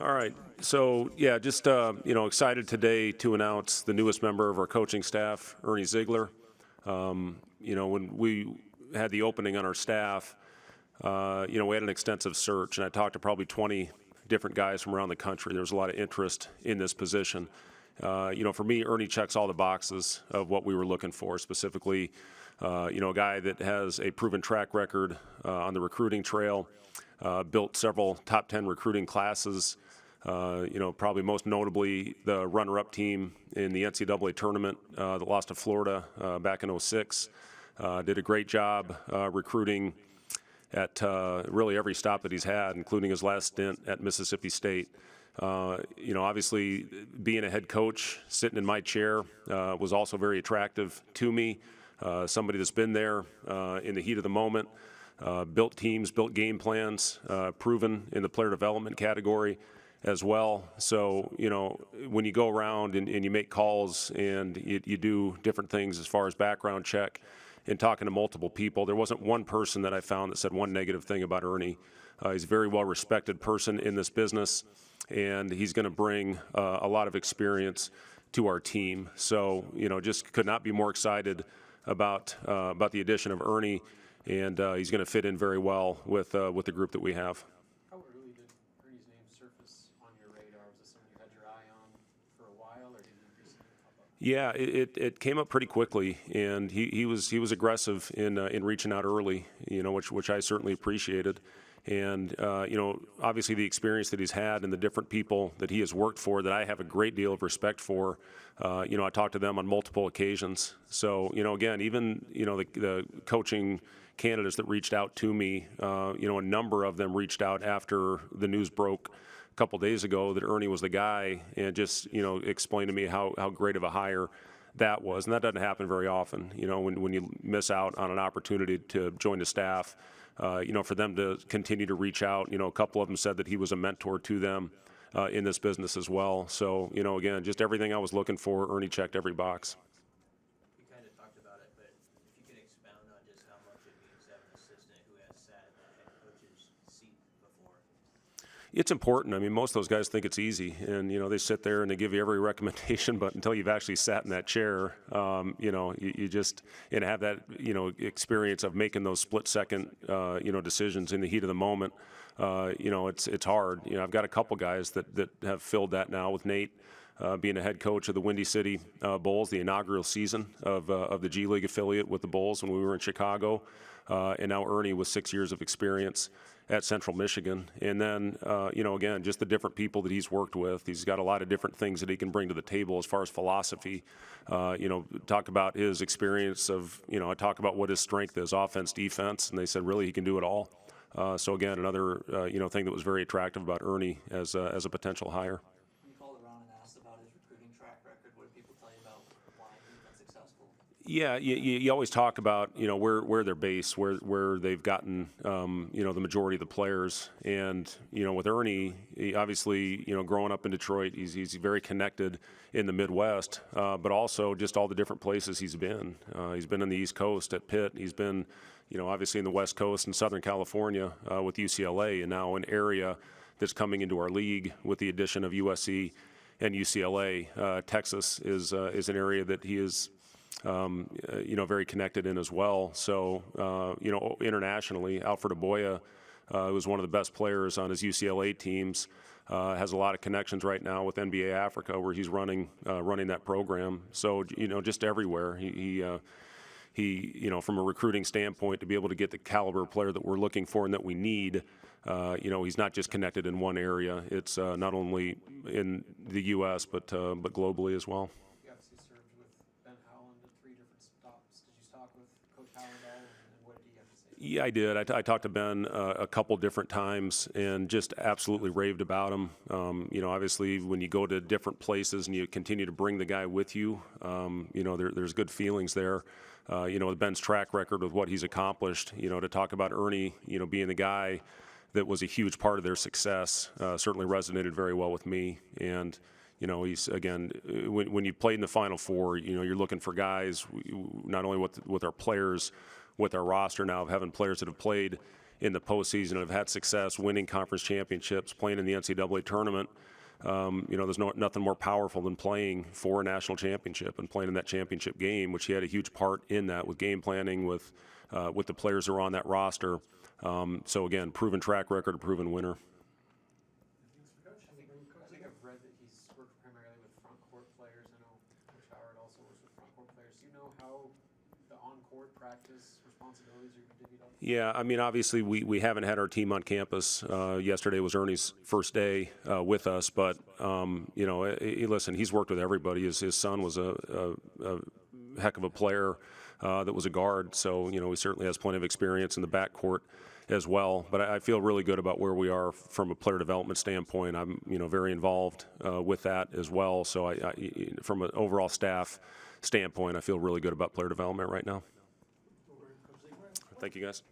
All right. So, yeah, just, excited today to announce the newest member of our coaching staff, Ernie Zeigler. When we had the opening on our staff, we had an extensive search, and I talked to probably 20 different guys from around the country. There was a lot of interest in this position. For me, Ernie checks all the boxes of what we were looking for, specifically, a guy that has a proven track record on the recruiting trail, built several top 10 recruiting classes, probably most notably the runner-up team in the NCAA tournament that lost to Florida back in '06. Did a great job recruiting at really every stop that he's had, including his last stint at Mississippi State. Obviously being a head coach, sitting in my chair was also very attractive to me. Somebody that's been there in the heat of the moment, built teams, built game plans, proven in the player development category as well. So, when you go around and you make calls and you do different things as far as background check and talking to multiple people, there wasn't one person that I found that said one negative thing about Ernie. He's a very well-respected person in this business, and he's going to bring a lot of experience to our team. So, just could not be more excited about the addition of Ernie, and he's going to fit in very well with the group that we have. How early did Ernie's name surface on your radar? Was it something you had your eye on for a while, or did he recently pop up? Yeah, it came up pretty quickly, and he was aggressive in reaching out early, which I certainly appreciated. And, obviously the experience that he's had and the different people that he has worked for that I have a great deal of respect for, I talked to them on multiple occasions. So, again, even, the coaching candidates that reached out to me, a number of them reached out after the news broke a couple days ago that Ernie was the guy, and just, explained to me how great of a hire that was. And that doesn't happen very often, when you miss out on an opportunity to join the staff. For them to continue to reach out. A couple of them said that he was a mentor to them in this business as well. So, again, just everything I was looking for, Ernie checked every box. You kind of talked about it, but if you could expound on just how much it means to have an assistant who has sat in that head coach's seat before. It's important. I mean, most of those guys think it's easy, and they sit there and they give you every recommendation, but until you've actually sat in that chair, you just have that experience of making those split-second decisions in the heat of the moment. It's hard. I've got a couple guys that have filled that now with Nate. Being a head coach of the Windy City Bulls, the inaugural season of the G League affiliate with the Bulls when we were in Chicago, and now Ernie with 6 years of experience at Central Michigan. And then, again, just the different people that he's worked with. He's got a lot of different things that he can bring to the table as far as philosophy. Talk about his experience of, I talk about what his strength is, offense, defense, and they said really he can do it all. So again, another, thing that was very attractive about Ernie as a potential hire. When you called around and asked about his recruiting track record, what did people tell you about why he's been successful? Yeah, you always talk about, where they're based, where they've gotten, the majority of the players. And, with Ernie, he obviously, growing up in Detroit, he's very connected in the Midwest, but also just all the different places he's been. He's been on the East Coast at Pitt. He's been, obviously in the West Coast and Southern California with UCLA, and now an area that's coming into our league with the addition of USC and UCLA. Texas is an area that he is very connected in as well. So, internationally, Alfred Aboya, who's one of the best players on his UCLA teams, has a lot of connections right now with NBA Africa, where he's running that program. So, just everywhere. He, from a recruiting standpoint, to be able to get the caliber of player that we're looking for and that we need, he's not just connected in one area. It's not only in the U.S., but globally as well. You obviously served with Ben Howland at 3 different stops. Did you talk with Coach Howland at all, and what did he have to say? Yeah, I did. I talked to Ben a couple different times and just absolutely raved about him. Obviously, when you go to different places and you continue to bring the guy with you, there's good feelings there. With Ben's track record with what he's accomplished, to talk about Ernie, being the guy that was a huge part of their success, certainly resonated very well with me. And, he's, again, when you played in the Final Four, you're looking for guys, not only with our players, with our roster now of having players that have played in the postseason and have had success winning conference championships, playing in the NCAA tournament. There's nothing more powerful than playing for a national championship and playing in that championship game, which he had a huge part in that with game planning, with the players who are on that roster. So again, proven track record, a proven winner. I think I've read that he's worked primarily with front court players. I know Coach Howard also works with front court players. Do you know how the on-court practice responsibilities are divvied up? Yeah, I mean, obviously we haven't had our team on campus. Yesterday was Ernie's first day with us, but listen, he's worked with everybody. His son was a heck of a player that was a guard, so he certainly has plenty of experience in the backcourt as well. But I feel really good about where we are from a player development standpoint. I'm very involved with that as well. So from an overall staff standpoint, I feel really good about player development right now. Thank you, guys.